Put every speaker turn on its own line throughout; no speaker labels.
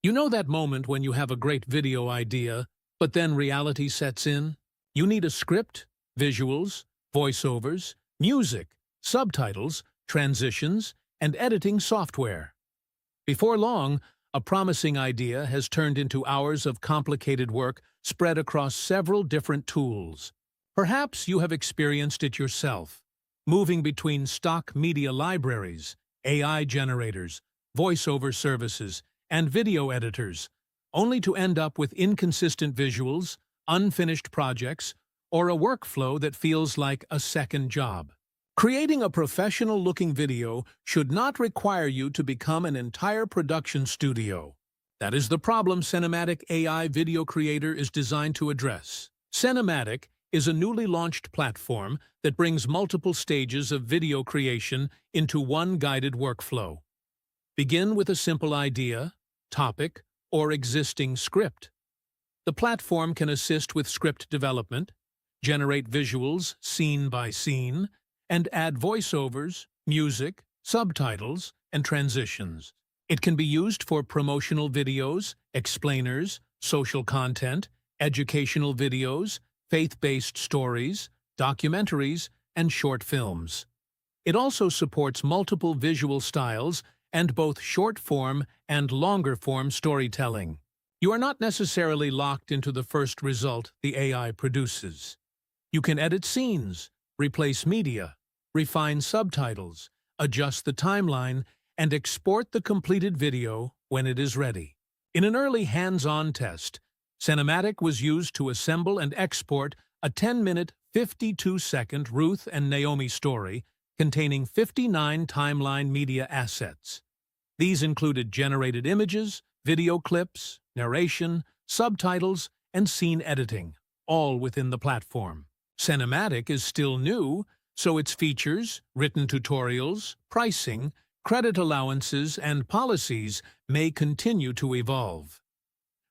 You know that moment when you have a great video idea, but then reality sets in? You need a script, visuals, voiceovers, music, subtitles, transitions, and editing software. Before long, a promising idea has turned into hours of complicated work spread across several different tools. Perhaps you have experienced it yourself, moving between stock media libraries, AI generators, voiceover services, and video editors, only to end up with inconsistent visuals, unfinished projects, or a workflow that feels like a second job. Creating a professional-looking video should not require you to become an entire production studio. That is the problem Cenematic AI Video Creator is designed to address. Cenematic is a newly launched platform that brings multiple stages of video creation into one guided workflow. Begin with a simple idea, topic, or existing script. The platform can assist with script development, generate visuals scene by scene, and add voiceovers, music, subtitles, and transitions. It can be used for promotional videos, explainers, social content, educational videos, faith-based stories, documentaries, and short films. It also supports multiple visual styles and both short-form and longer-form storytelling. You are not necessarily locked into the first result the AI produces. You can edit scenes, replace media, refine subtitles, adjust the timeline, and export the completed video when it is ready. In an early hands-on test, Cenematic was used to assemble and export a 10-minute, 52-second Ruth and Naomi story containing 59 timeline media assets. These included generated images, video clips, narration, subtitles, and scene editing, all within the platform. Cenematic is still new, so its features, written tutorials, pricing, credit allowances, and policies may continue to evolve.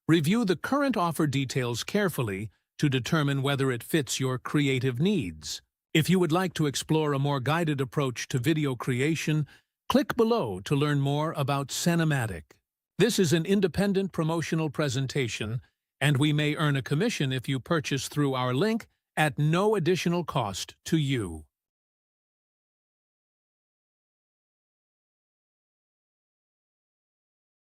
Review the current offer details carefully to determine whether it fits your creative needs. If you would like to explore a more guided approach to video creation, click below to learn more about Cenematic. This is an independent promotional presentation, and we may earn a commission if you purchase through our link at no additional cost to you.